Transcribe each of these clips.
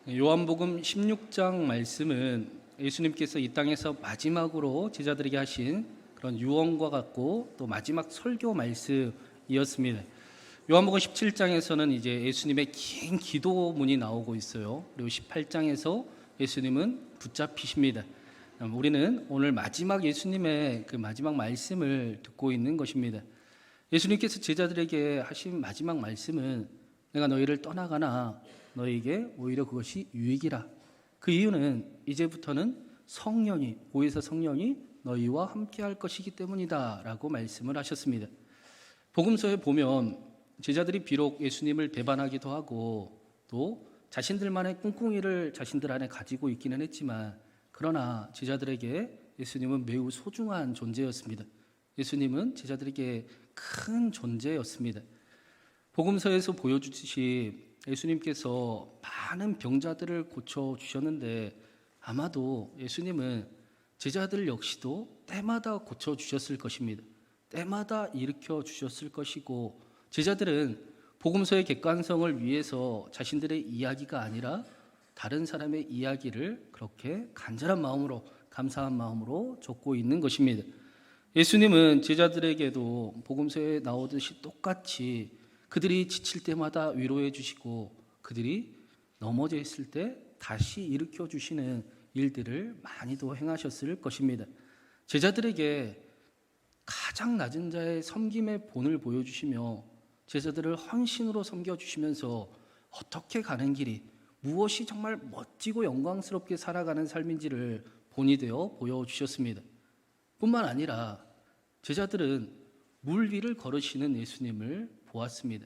요한복음 16장 말씀은 예수님께서 이 땅에서 마지막으로 제자들에게 하신 그런 유언과 같고 또 마지막 설교 말씀이었습니다. 요한복음 17장에서는 이제 예수님의 긴 기도문이 나오고 있어요. 그리고 18장에서 예수님은 붙잡히십니다. 우리는 오늘 마지막 예수님의 그 마지막 말씀을 듣고 있는 것입니다. 예수님께서 제자들에게 하신 마지막 말씀은 내가 너희를 떠나가나 너희에게 오히려 그것이 유익이라. 그 이유는 이제부터는 성령이 보혜사 성령이 너희와 함께 할 것이기 때문이다 라고 말씀을 하셨습니다. 복음서에 보면 제자들이 비록 예수님을 배반하기도 하고 또 자신들만의 꿍꿍이를 자신들 안에 가지고 있기는 했지만 그러나 제자들에게 예수님은 매우 소중한 존재였습니다. 예수님은 제자들에게 큰 존재였습니다. 복음서에서 보여주듯이 예수님께서 많은 병자들을 고쳐주셨는데 아마도 예수님은 제자들 역시도 때마다 고쳐주셨을 것입니다. 때마다 일으켜주셨을 것이고 제자들은 복음서의 객관성을 위해서 자신들의 이야기가 아니라 다른 사람의 이야기를 그렇게 간절한 마음으로 감사한 마음으로 적고 있는 것입니다. 예수님은 제자들에게도 복음서에 나오듯이 똑같이 그들이 지칠 때마다 위로해 주시고 그들이 넘어져 있을 때 다시 일으켜 주시는 일들을 많이도 행하셨을 것입니다. 제자들에게 가장 낮은 자의 섬김의 본을 보여주시며 제자들을 헌신으로 섬겨주시면서 어떻게 가는 길이 무엇이 정말 멋지고 영광스럽게 살아가는 삶인지를 본이 되어 보여주셨습니다. 뿐만 아니라 제자들은 물 위를 걸으시는 예수님을 보았습니다.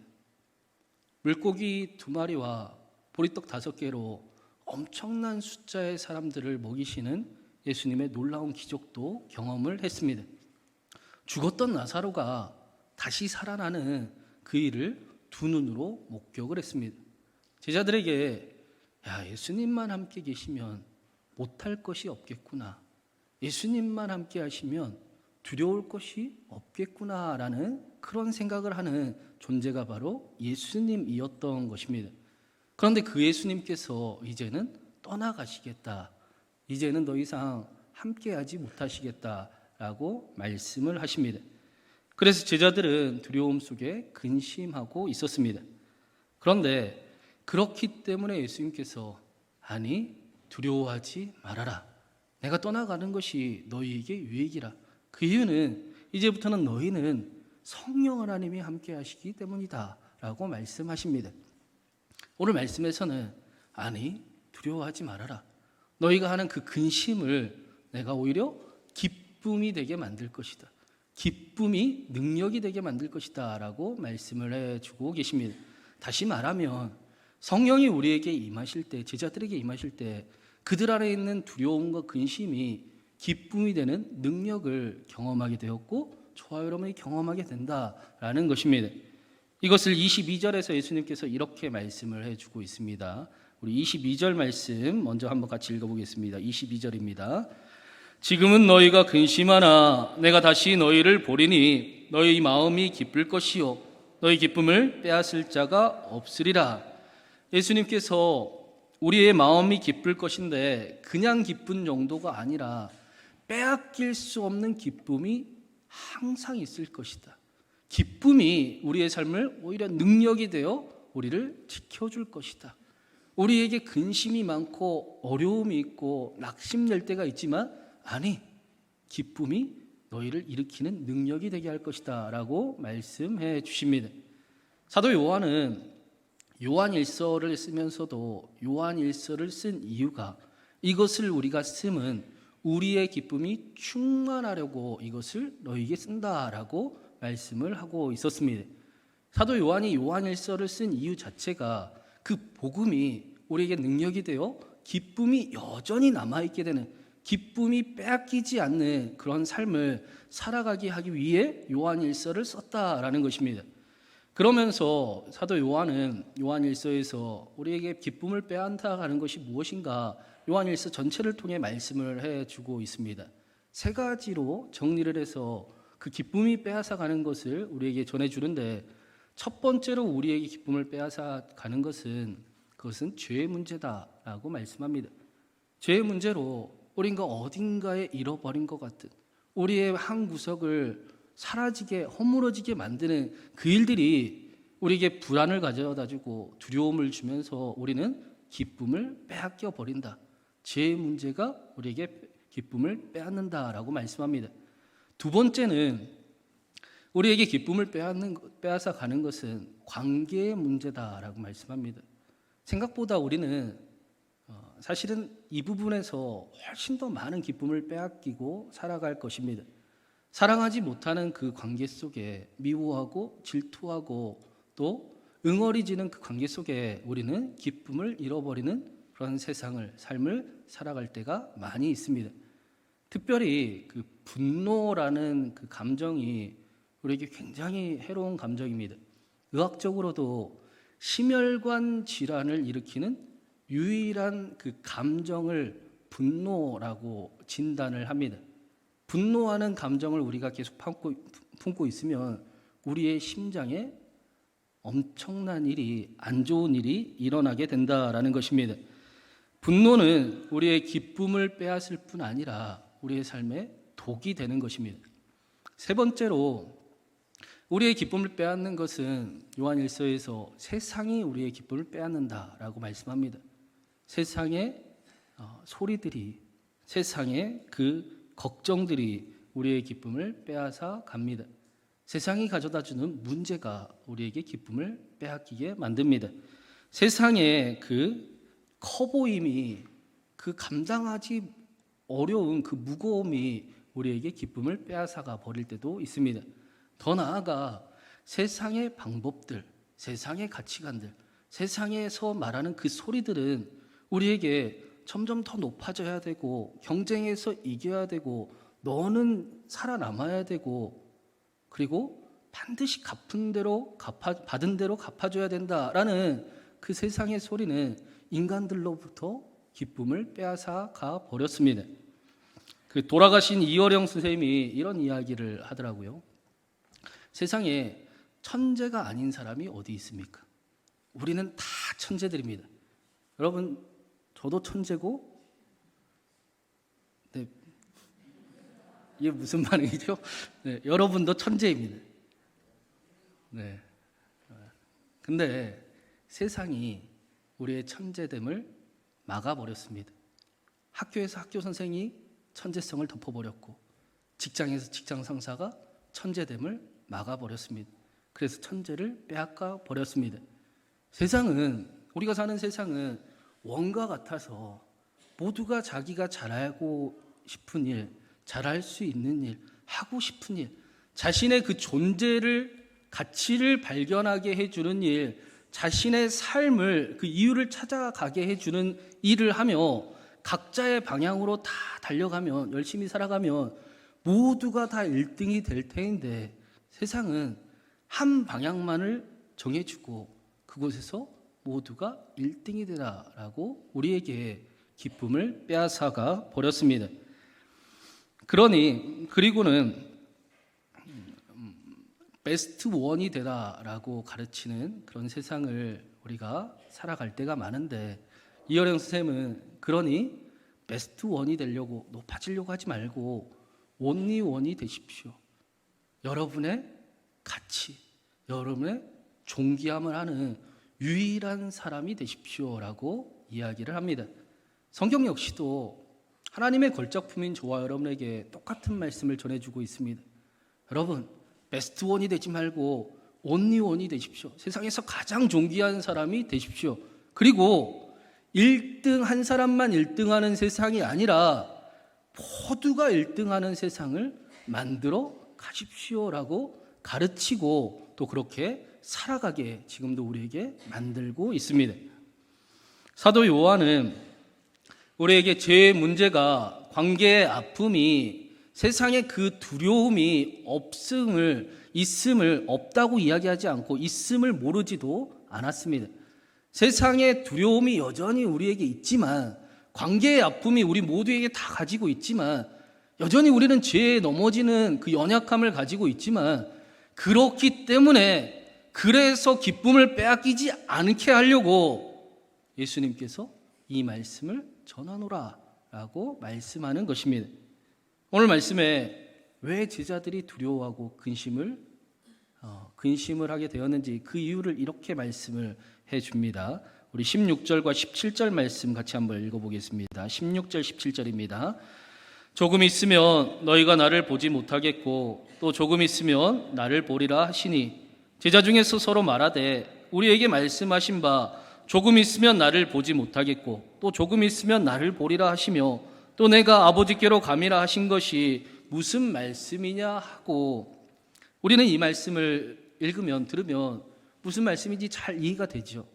물고기 2마리와 보리떡 5개로 엄청난 숫자의 사람들을 먹이시는 예수님의 놀라운 기적도 경험을 했습니다. 죽었던 나사로가 다시 살아나는 그 일을 두 눈으로 목격을 했습니다. 제자들에게 예수님만 함께 계시면 못할 것이 없겠구나. 예수님만 함께 하시면 두려울 것이 없겠구나라는 그런 생각을 하는 존재가 바로 예수님이었던 것입니다. 그런데 그 예수님께서 이제는 떠나가시겠다. 이제는 더 이상 함께하지 못하시겠다라고 말씀을 하십니다. 그래서 제자들은 두려움 속에 근심하고 있었습니다. 그런데 그렇기 때문에 예수님께서 아니 두려워하지 말아라. 내가 떠나가는 것이 너희에게 유익이라. 그 이유는 이제부터는 너희는 성령 하나님이 함께 하시기 때문이다 라고 말씀하십니다. 오늘 말씀에서는 아니 두려워하지 말아라. 너희가 하는 그 근심을 내가 오히려 기쁨이 되게 만들 것이다. 기쁨이 능력이 되게 만들 것이다 라고 말씀을 해주고 계십니다. 다시 말하면 성령이 우리에게 임하실 때 제자들에게 임하실 때 그들 안에 있는 두려움과 근심이 기쁨이 되는 능력을 경험하게 되었고 저와 여러분이 경험하게 된다라는 것입니다. 이것을 22절에서 예수님께서 이렇게 말씀을 해주고 있습니다. 우리 22절 말씀 먼저 한번 같이 읽어보겠습니다. 22절입니다. 지금은 너희가 근심하나 내가 다시 너희를 보리니 너희 마음이 기쁠 것이요 너희 기쁨을 빼앗을 자가 없으리라. 예수님께서 우리의 마음이 기쁠 것인데 그냥 기쁜 정도가 아니라 빼앗길 수 없는 기쁨이 항상 있을 것이다. 기쁨이 우리의 삶을 오히려 능력이 되어 우리를 지켜줄 것이다. 우리에게 근심이 많고 어려움이 있고 낙심될 때가 있지만 아니 기쁨이 너희를 일으키는 능력이 되게 할 것이다 라고 말씀해 주십니다. 사도 요한은 요한일서를 쓰면서도 요한일서를 쓴 이유가 이것을 우리가 쓰면 우리의 기쁨이 충만하려고 이것을 너희에게 쓴다라고 말씀을 하고 있었습니다. 사도 요한이 요한일서를 쓴 이유 자체가 그 복음이 우리에게 능력이 되어 기쁨이 여전히 남아있게 되는 기쁨이 빼앗기지 않는 그런 삶을 살아가게 하기 위해 요한일서를 썼다라는 것입니다. 그러면서 사도 요한은 요한일서에서 우리에게 기쁨을 빼앗아가는 것이 무엇인가 요한일서 전체를 통해 말씀을 해주고 있습니다. 3가지로 정리를 해서 그 기쁨이 빼앗아가는 것을 우리에게 전해주는데 첫 번째로 우리에게 기쁨을 빼앗아가는 것은 그것은 죄의 문제다라고 말씀합니다. 죄의 문제로 우리가 어딘가에 잃어버린 것 같은 우리의 한 구석을 사라지게 허물어지게 만드는 그 일들이 우리에게 불안을 가져다주고 두려움을 주면서 우리는 기쁨을 빼앗겨 버린다. 죄의 문제가 우리에게 기쁨을 빼앗는다라고 말씀합니다. 두 번째는 우리에게 기쁨을 빼앗아 가는 것은 관계의 문제다라고 말씀합니다. 생각보다 우리는 사실은 이 부분에서 훨씬 더 많은 기쁨을 빼앗기고 살아갈 것입니다. 사랑하지 못하는 그 관계 속에 미워하고 질투하고 또 응어리지는 그 관계 속에 우리는 기쁨을 잃어버리는 그런 삶을 살아갈 때가 많이 있습니다. 특별히 그 분노라는 그 감정이 우리에게 굉장히 해로운 감정입니다. 의학적으로도 심혈관 질환을 일으키는 유일한 그 감정을 분노라고 진단을 합니다. 분노하는 감정을 우리가 계속 품고 있으면 우리의 심장에 엄청난 일이, 안 좋은 일이 일어나게 된다라는 것입니다. 분노는 우리의 기쁨을 빼앗을 뿐 아니라 우리의 삶에 독이 되는 것입니다. 세 번째로 우리의 기쁨을 빼앗는 것은 요한일서에서 세상이 우리의 기쁨을 빼앗는다라고 말씀합니다. 세상의 소리들이, 세상의 그 걱정들이 우리의 기쁨을 빼앗아 갑니다. 세상이 가져다주는 문제가 우리에게 기쁨을 빼앗기게 만듭니다. 세상의 그 커보임이, 그 감당하지 어려운 그 무거움이 우리에게 기쁨을 빼앗아가 버릴 때도 있습니다. 더 나아가 세상의 방법들, 세상의 가치관들, 세상에서 말하는 그 소리들은 우리에게 점점 더 높아져야 되고 경쟁에서 이겨야 되고 너는 살아남아야 되고 그리고 반드시 받은 대로 갚아줘야 된다라는 그 세상의 소리는 인간들로부터 기쁨을 빼앗아 가 버렸습니다. 그 돌아가신 이어령 선생님이 이런 이야기를 하더라고요. 세상에 천재가 아닌 사람이 어디 있습니까? 우리는 다 천재들입니다. 여러분, 저도 천재고, 네, 이게 무슨 반응이죠? 네, 여러분도 천재입니다. 네. 근데 세상이 우리의 천재됨을 막아버렸습니다. 학교에서 학교 선생이 천재성을 덮어버렸고, 직장에서 직장 상사가 천재됨을 막아버렸습니다. 그래서 천재를 빼앗가 버렸습니다. 세상은, 우리가 사는 세상은 원과 같아서 모두가 자기가 잘하고 싶은 일, 잘할 수 있는 일, 하고 싶은 일, 자신의 그 존재를, 가치를 발견하게 해주는 일, 자신의 삶을, 그 이유를 찾아가게 해주는 일을 하며 각자의 방향으로 다 달려가면, 열심히 살아가면 모두가 다 1등이 될 테인데 세상은 한 방향만을 정해주고 그곳에서 모두가 1등이 되라라고 우리에게 기쁨을 빼앗아가 버렸습니다. 그리고는 베스트 원이 되라라고 가르치는 그런 세상을 우리가 살아갈 때가 많은데, 이어령 선생님은 그러니 베스트 원이 되려고 높아지려고 하지 말고 온리 원이 되십시오. 여러분의 가치, 여러분의 존귀함을 하는 유일한 사람이 되십시오라고 이야기를 합니다. 성경 역시도 하나님의 걸작품인 저와 여러분에게 똑같은 말씀을 전해주고 있습니다. 여러분, 베스트 원이 되지 말고 온리 원이 되십시오. 세상에서 가장 존귀한 사람이 되십시오. 그리고 1등 한 사람만 1등하는 세상이 아니라 모두가 1등하는 세상을 만들어 가십시오라고 가르치고 또 그렇게 살아가게 지금도 우리에게 만들고 있습니다. 사도 요한은 우리에게 죄의 문제가, 관계의 아픔이, 세상의 그 두려움이 있음을 없다고 이야기하지 않고 있음을 모르지도 않았습니다. 세상의 두려움이 여전히 우리에게 있지만, 관계의 아픔이 우리 모두에게 다 가지고 있지만, 여전히 우리는 죄에 넘어지는 그 연약함을 가지고 있지만, 그렇기 때문에 그래서 기쁨을 빼앗기지 않게 하려고 예수님께서 이 말씀을 전하노라 라고 말씀하는 것입니다. 오늘 말씀에 왜 제자들이 두려워하고 근심을 하게 되었는지 그 이유를 이렇게 말씀을 해줍니다. 우리 16절과 17절 말씀 같이 한번 읽어보겠습니다. 16절 17절입니다. 조금 있으면 너희가 나를 보지 못하겠고 또 조금 있으면 나를 보리라 하시니 제자 중에서 서로 말하되 우리에게 말씀하신 바 조금 있으면 나를 보지 못하겠고 또 조금 있으면 나를 보리라 하시며 또 내가 아버지께로 감이라 하신 것이 무슨 말씀이냐 하고, 우리는 이 말씀을 읽으면 들으면 무슨 말씀인지 잘 이해가 되죠.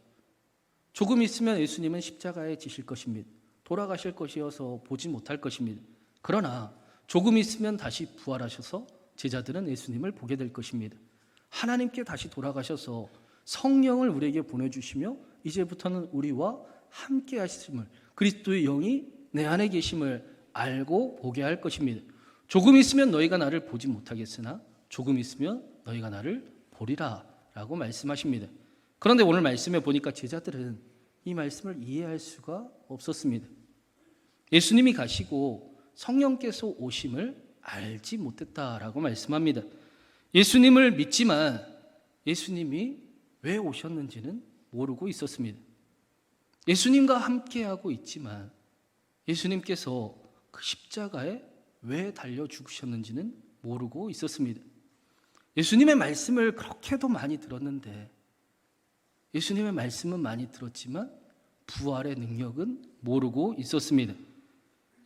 조금 있으면 예수님은 십자가에 지실 것입니다. 돌아가실 것이어서 보지 못할 것입니다. 그러나 조금 있으면 다시 부활하셔서 제자들은 예수님을 보게 될 것입니다. 하나님께 다시 돌아가셔서 성령을 우리에게 보내주시며 이제부터는 우리와 함께 하심을, 그리스도의 영이 내 안에 계심을 알고 보게 할 것입니다. 조금 있으면 너희가 나를 보지 못하겠으나 조금 있으면 너희가 나를 보리라 라고 말씀하십니다. 그런데 오늘 말씀에 보니까 제자들은 이 말씀을 이해할 수가 없었습니다. 예수님이 가시고 성령께서 오심을 알지 못했다라고 말씀합니다. 예수님을 믿지만 예수님이 왜 오셨는지는 모르고 있었습니다. 예수님과 함께하고 있지만 예수님께서 그 십자가에 왜 달려 죽으셨는지는 모르고 있었습니다. 예수님의 말씀을 그렇게도 많이 들었는데, 예수님의 말씀은 많이 들었지만 부활의 능력은 모르고 있었습니다.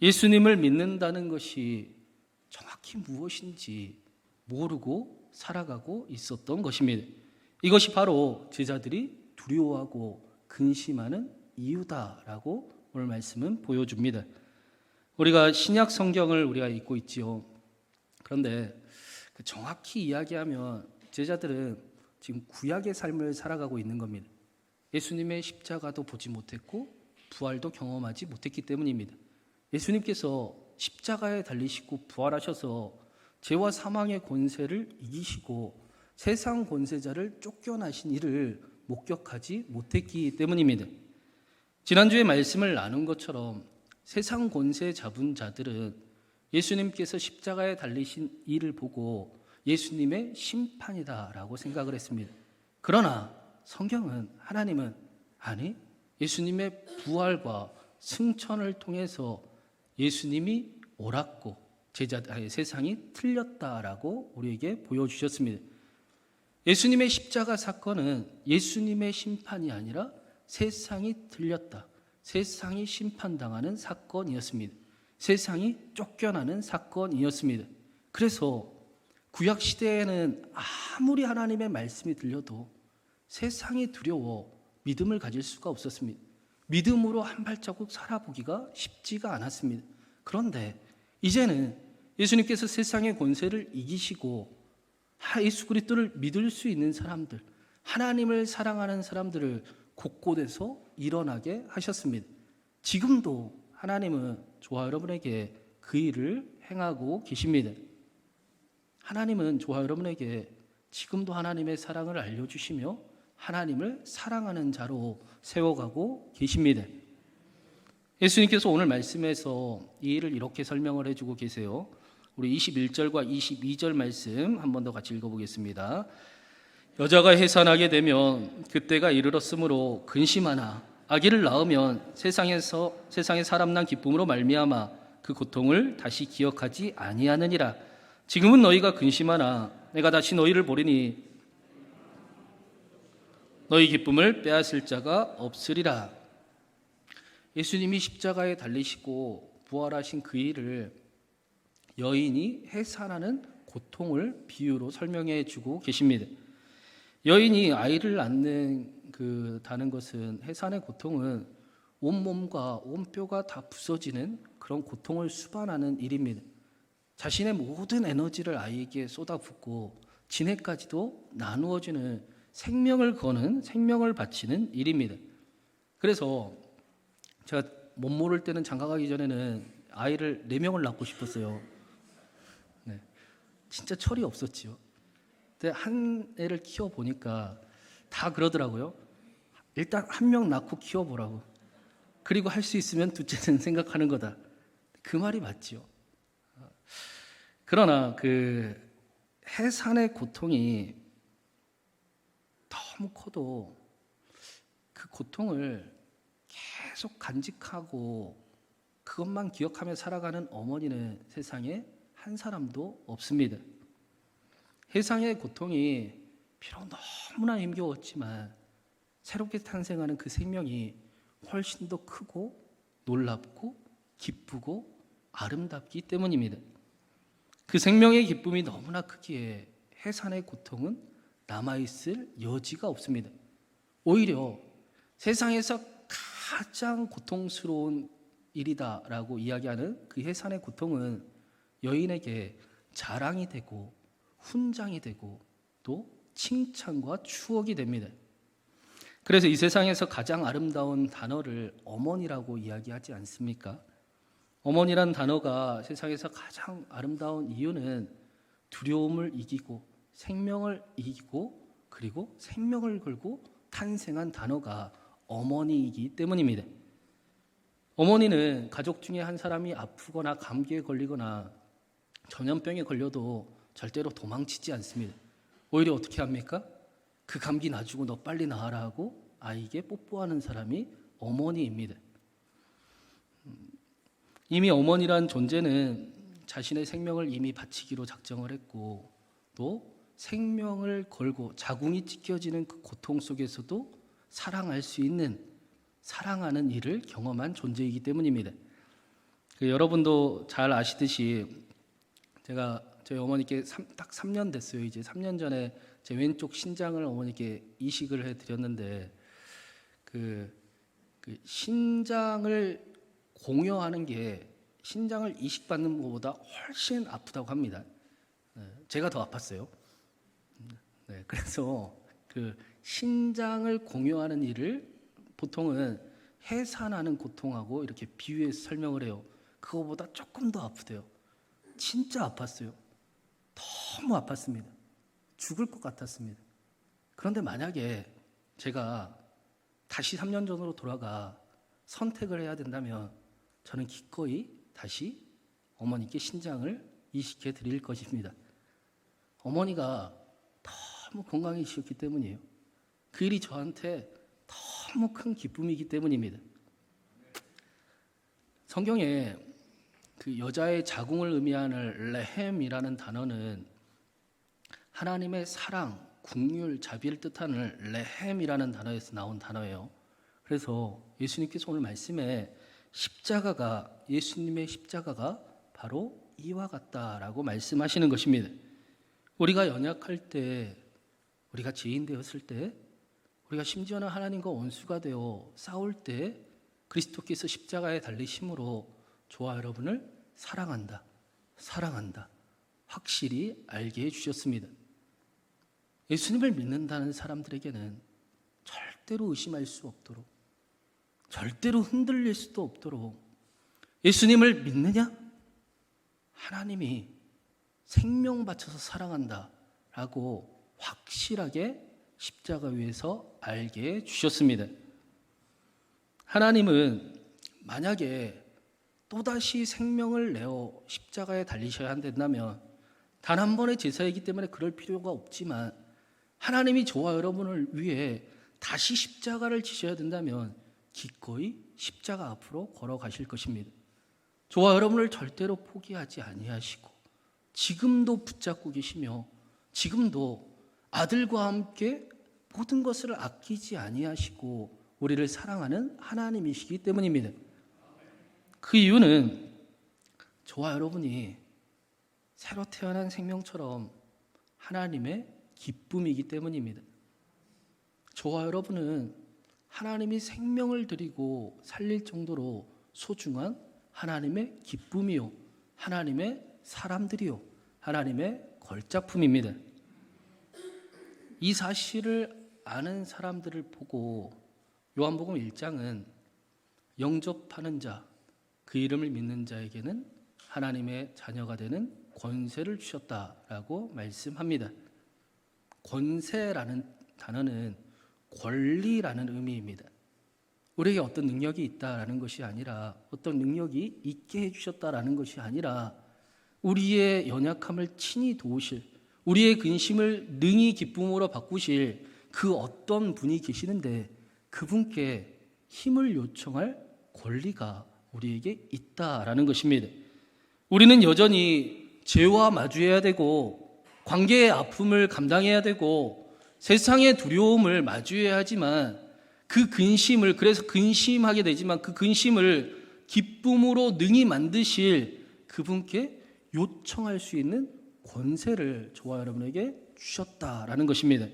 예수님을 믿는다는 것이 정확히 무엇인지 모르고 살아가고 있었던 것입니다. 이것이 바로 제자들이 두려워하고 근심하는 이유다라고 오늘 말씀은 보여줍니다. 우리가 신약 성경을 우리가 읽고 있지요. 그런데 정확히 이야기하면 제자들은 지금 구약의 삶을 살아가고 있는 겁니다. 예수님의 십자가도 보지 못했고 부활도 경험하지 못했기 때문입니다. 예수님께서 십자가에 달리시고 부활하셔서 죄와 사망의 권세를 이기시고 세상 권세자를 쫓겨나신 일을 목격하지 못했기 때문입니다. 지난주에 말씀을 나눈 것처럼 세상 권세 잡은 자들은 예수님께서 십자가에 달리신 일을 보고 예수님의 심판이다라고 생각을 했습니다. 그러나 성경은, 하나님은 아니, 예수님의 부활과 승천을 통해서 예수님이 옳았고 세상이 틀렸다라고 우리에게 보여주셨습니다. 예수님의 십자가 사건은 예수님의 심판이 아니라 세상이 틀렸다, 세상이 심판당하는 사건이었습니다. 세상이 쫓겨나는 사건이었습니다. 그래서 구약 시대에는 아무리 하나님의 말씀이 들려도 세상이 두려워 믿음을 가질 수가 없었습니다. 믿음으로 한 발자국 살아보기가 쉽지가 않았습니다. 그런데 이제는 예수님께서 세상의 권세를 이기시고 예수 그리스도를 믿을 수 있는 사람들, 하나님을 사랑하는 사람들을 곳곳에서 일어나게 하셨습니다. 지금도 하나님은 저와 여러분에게 그 일을 행하고 계십니다. 하나님은 저와 여러분에게 지금도 하나님의 사랑을 알려주시며 하나님을 사랑하는 자로 세워가고 계십니다. 예수님께서 오늘 말씀에서 이 일을 이렇게 설명을 해주고 계세요. 우리 21절과 22절 말씀 한 번 더 같이 읽어보겠습니다. 여자가 해산하게 되면 그때가 이르렀으므로 근심하나 아기를 낳으면 세상에 사람 난 기쁨으로 말미암아 그 고통을 다시 기억하지 아니하느니라. 지금은 너희가 근심하나 내가 다시 너희를 보리니 너희 기쁨을 빼앗을 자가 없으리라. 예수님이 십자가에 달리시고 부활하신 그 일을 여인이 해산하는 고통을 비유로 설명해 주고 계십니다. 여인이 아이를 낳는 것은, 해산의 고통은 온몸과 온 뼈가 다 부서지는 그런 고통을 수반하는 일입니다. 자신의 모든 에너지를 아이에게 쏟아붓고 진해까지도 나누어주는, 생명을 거는, 생명을 바치는 일입니다. 그래서 제가 못 모를 때는 장가가기 전에는 아이를 4명을 낳고 싶었어요. 네, 진짜 철이 없었지요. 근데 한 애를 키워보니까 다 그러더라고요. 일단 한 명 낳고 키워보라고. 그리고 할 수 있으면 둘째는 생각하는 거다. 그 말이 맞지요. 그러나 그 해산의 고통이 너무 커도 그 고통을 계속 간직하고 그것만 기억하며 살아가는 어머니는 세상에 한 사람도 없습니다. 해상의 고통이 비록 너무나 힘겨웠지만 새롭게 탄생하는 그 생명이 훨씬 더 크고 놀랍고 기쁘고 아름답기 때문입니다. 그 생명의 기쁨이 너무나 크기에 해산의 고통은 남아있을 여지가 없습니다. 오히려 세상에서 가장 고통스러운 일이다라고 이야기하는 그 해산의 고통은 여인에게 자랑이 되고 훈장이 되고 또 칭찬과 추억이 됩니다. 그래서 이 세상에서 가장 아름다운 단어를 어머니라고 이야기하지 않습니까? 어머니란 단어가 세상에서 가장 아름다운 이유는 두려움을 이기고 생명을 이기고 그리고 생명을 걸고 탄생한 단어가 어머니이기 때문입니다. 어머니는 가족 중에 한 사람이 아프거나 감기에 걸리거나 전염병에 걸려도 절대로 도망치지 않습니다. 오히려 어떻게 합니까? 그 감기 놔주고 너 빨리 나아라 하고 아이에게 뽀뽀하는 사람이 어머니입니다. 이미 어머니란 존재는 자신의 생명을 이미 바치기로 작정을 했고 또 생명을 걸고 자궁이 찢겨지는 그 고통 속에서도 사랑할 수 있는 사랑하는 일을 경험한 존재이기 때문입니다. 여러분도 잘 아시듯이 제가 저희 어머니께 딱 3년 됐어요. 이제 3년 전에 제 왼쪽 신장을 어머니께 이식을 해드렸는데 그 신장을 공여하는 게 신장을 이식받는 것보다 훨씬 아프다고 합니다. 제가 더 아팠어요. 네, 그래서 그 신장을 공여하는 일을 보통은 해산하는 고통하고 이렇게 비유해서 설명을 해요. 그거보다 조금 더 아프대요. 진짜 아팠어요. 너무 아팠습니다. 죽을 것 같았습니다. 그런데 만약에 제가 다시 3년 전으로 돌아가 선택을 해야 된다면 저는 기꺼이 다시 어머니께 신장을 이식해 드릴 것입니다. 어머니가 너무 건강해지셨기 때문이에요. 그 일이 저한테 너무 큰 기쁨이기 때문입니다. 성경에 그 여자의 자궁을 의미하는 레헴이라는 단어는 하나님의 사랑, 국률, 자비를 뜻하는 레헴이라는 단어에서 나온 단어예요. 그래서 예수님께서 오늘 말씀에 십자가가 예수님의 십자가가 바로 이와 같다라고 말씀하시는 것입니다. 우리가 연약할 때, 우리가 죄인 되었을 때, 우리가 심지어는 하나님과 원수가 되어 싸울 때 그리스도께서 십자가에 달리심으로 저와 여러분을 사랑한다, 사랑한다 확실히 알게 해주셨습니다. 예수님을 믿는다는 사람들에게는 절대로 의심할 수 없도록, 절대로 흔들릴 수도 없도록 예수님을 믿느냐? 하나님이 생명 바쳐서 사랑한다라고 확실하게 십자가 위에서 알게 해주셨습니다. 하나님은 만약에 또다시 생명을 내어 십자가에 달리셔야 한다면 단 한 번의 제사이기 때문에 그럴 필요가 없지만 하나님이 저와 여러분을 위해 다시 십자가를 지셔야 된다면 기꺼이 십자가 앞으로 걸어가실 것입니다. 저와 여러분을 절대로 포기하지 아니하시고 지금도 붙잡고 계시며 지금도 아들과 함께 모든 것을 아끼지 아니하시고 우리를 사랑하는 하나님이시기 때문입니다. 그 이유는 저와 여러분이 새로 태어난 생명처럼 하나님의 기쁨이기 때문입니다. 저와 여러분은 하나님이 생명을 드리고 살릴 정도로 소중한 하나님의 기쁨이요, 하나님의 사람들이요, 하나님의 걸작품입니다. 이 사실을 아는 사람들을 보고 요한복음 1장은 영접하는 자, 그 이름을 믿는 자에게는 하나님의 자녀가 되는 권세를 주셨다라고 말씀합니다. 권세라는 단어는 권리라는 의미입니다. 우리에게 어떤 능력이 있다라는 것이 아니라, 어떤 능력이 있게 해주셨다라는 것이 아니라, 우리의 연약함을 친히 도우실, 우리의 근심을 능히 기쁨으로 바꾸실 그 어떤 분이 계시는데, 그분께 힘을 요청할 권리가 우리에게 있다라는 것입니다. 우리는 여전히 죄와 마주해야 되고, 관계의 아픔을 감당해야 되고, 세상의 두려움을 마주해야 하지만, 그 근심을, 그래서 근심하게 되지만 그 근심을 기쁨으로 능히 만드실 그분께 요청할 수 있는 권세를 저와 여러분에게 주셨다라는 것입니다.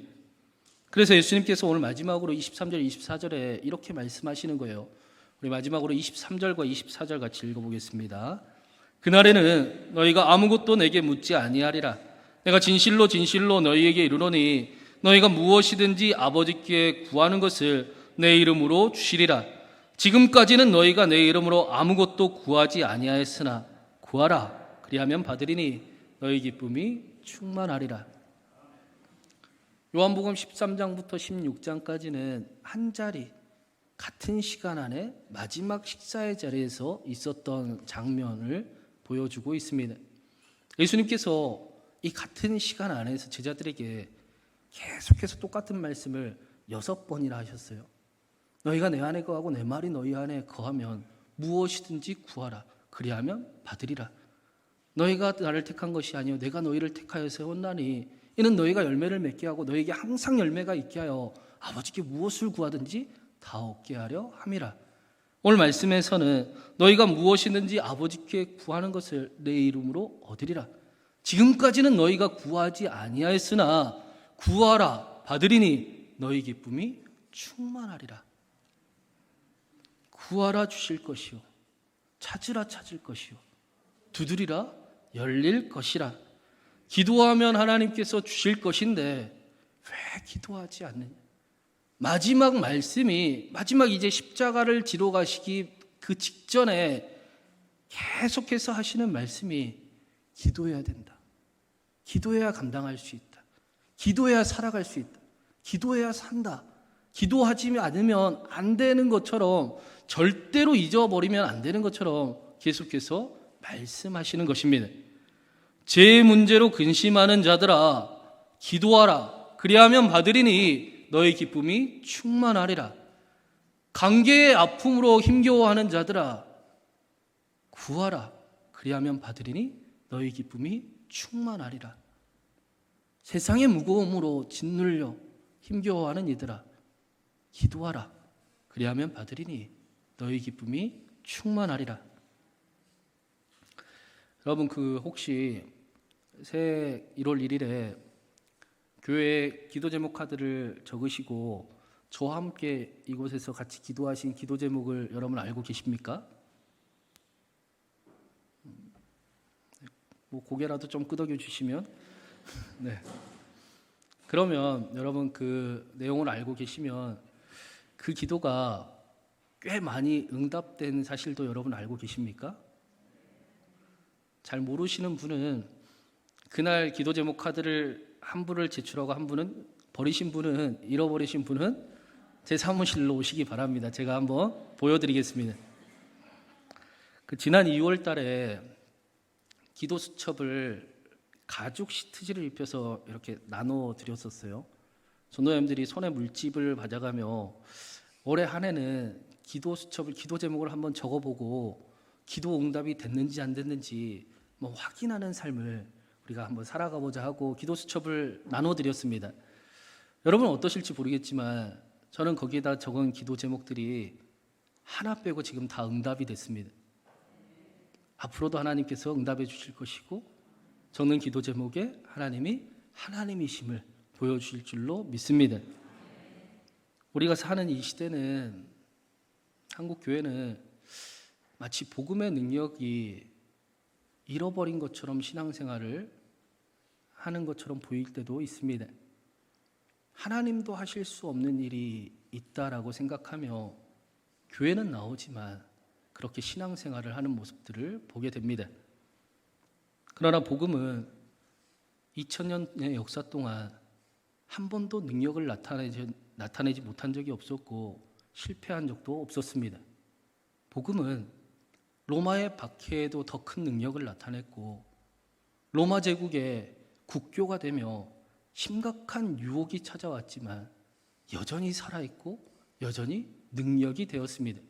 그래서 예수님께서 오늘 마지막으로 23절, 24절에 이렇게 말씀하시는 거예요. 우리 마지막으로 23절과 24절 같이 읽어보겠습니다. 그날에는 너희가 아무것도 내게 묻지 아니하리라. 내가 진실로 진실로 너희에게 이르노니 너희가 무엇이든지 아버지께 구하는 것을 내 이름으로 주시리라. 지금까지는 너희가 내 이름으로 아무것도 구하지 아니하였으나 구하라. 그리하면 받으리니 너희 기쁨이 충만하리라. 요한복음 13장부터 16장까지는 한 자리, 같은 시간 안에 마지막 식사의 자리에서 있었던 장면을 보여주고 있습니다. 예수님께서 이 같은 시간 안에서 제자들에게 계속해서 똑같은 말씀을 6번이나 하셨어요. 너희가 내 안에 거하고 내 말이 너희 안에 거하면 무엇이든지 구하라. 그리하면 받으리라. 너희가 나를 택한 것이 아니요 내가 너희를 택하여 세웠나니 이는 너희가 열매를 맺게 하고 너희에게 항상 열매가 있게 하여 아버지께 무엇을 구하든지 다 얻게 하려 함이라. 오늘 말씀에서는 너희가 무엇이든지 아버지께 구하는 것을 내 이름으로 얻으리라. 지금까지는 너희가 구하지 아니하였으나 구하라 받으리니 너희 기쁨이 충만하리라. 구하라 주실 것이요 찾으라 찾을 것이요 두드리라 열릴 것이라. 기도하면 하나님께서 주실 것인데 왜 기도하지 않느냐. 마지막 말씀이 마지막 이제 십자가를 지러 가시기 그 직전에 계속해서 하시는 말씀이 기도해야 된다. 기도해야 감당할 수 있다. 기도해야 살아갈 수 있다. 기도해야 산다. 기도하지 않으면 안 되는 것처럼 절대로 잊어버리면 안 되는 것처럼 계속해서 말씀하시는 것입니다. 제 문제로 근심하는 자들아 기도하라. 그리하면 받으리니 너의 기쁨이 충만하리라. 관계의 아픔으로 힘겨워하는 자들아 구하라. 그리하면 받으리니 너의 기쁨이 충만하리라. 세상의 무거움으로 짓눌려 힘겨워하는 이들아 기도하라. 그리하면 받으리니 너의 기쁨이 충만하리라. 여러분 혹시 새해 1월 1일에 교회 기도 제목 카드를 적으시고 저와 함께 이곳에서 같이 기도하신 기도 제목을 여러분 알고 계십니까? 고개라도 좀 끄덕여 주시면 네. 그러면 여러분 그 내용을 알고 계시면 그 기도가 꽤 많이 응답된 사실도 여러분 알고 계십니까? 잘 모르시는 분은 그날 기도 제목 카드를 한 분을 제출하고 한 분은 버리신 분은 잃어버리신 분은 제 사무실로 오시기 바랍니다. 제가 한번 보여드리겠습니다. 지난 2월 달에 기도 수첩을 가죽 시트지를 입혀서 이렇게 나눠 드렸었어요. 전도자님들이 손에 물집을 받아가며 올해 한 해는 기도 수첩을 기도 제목을 한번 적어보고 기도 응답이 됐는지 안 됐는지 확인하는 삶을 우리가 한번 살아가 보자 하고 기도 수첩을 나눠 드렸습니다. 여러분 어떠실지 모르겠지만 저는 거기에다 적은 기도 제목들이 하나 빼고 지금 다 응답이 됐습니다. 앞으로도 하나님께서 응답해 주실 것이고 적는 기도 제목에 하나님이 하나님이심을 보여주실 줄로 믿습니다. 우리가 사는 이 시대는 한국 교회는 마치 복음의 능력이 잃어버린 것처럼 신앙생활을 하는 것처럼 보일 때도 있습니다. 하나님도 하실 수 없는 일이 있다라고 생각하며 교회는 나오지만 그렇게 신앙생활을 하는 모습들을 보게 됩니다. 그러나 복음은 2000년의 역사 동안 한 번도 능력을 나타내지 못한 적이 없었고 실패한 적도 없었습니다. 복음은 로마의 박해에도 더 큰 능력을 나타냈고 로마 제국의 국교가 되며 심각한 유혹이 찾아왔지만 여전히 살아있고 여전히 능력이 되었습니다.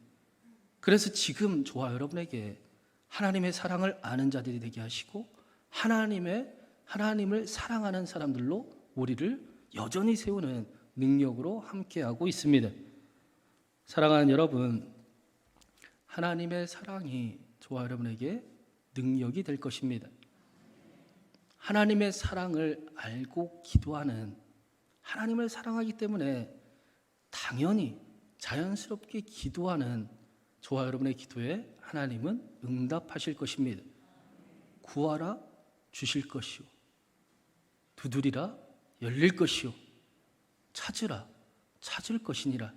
그래서 지금 저와 여러분에게 하나님의 사랑을 아는 자들이 되게 하시고 하나님을 사랑하는 사람들로 우리를 여전히 세우는 능력으로 함께하고 있습니다. 사랑하는 여러분, 하나님의 사랑이 저와 여러분에게 능력이 될 것입니다. 하나님의 사랑을 알고 기도하는, 하나님을 사랑하기 때문에 당연히 자연스럽게 기도하는 저와 여러분의 기도에 하나님은 응답하실 것입니다. 구하라 주실 것이요, 두드리라 열릴 것이요, 찾으라 찾을 것이니라.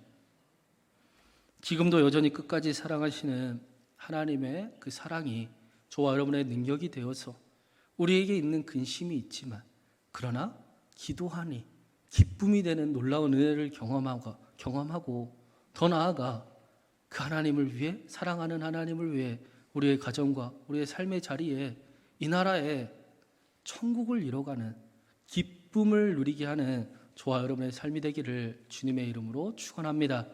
지금도 여전히 끝까지 사랑하시는 하나님의 그 사랑이 저와 여러분의 능력이 되어서 우리에게 있는 근심이 있지만 그러나 기도하니 기쁨이 되는 놀라운 은혜를 경험하고 더 나아가 그 하나님을 위해, 사랑하는 하나님을 위해 우리의 가정과 우리의 삶의 자리에 이 나라에 천국을 이뤄가는 기쁨을 누리게 하는 저와 여러분의 삶이 되기를 주님의 이름으로 축원합니다.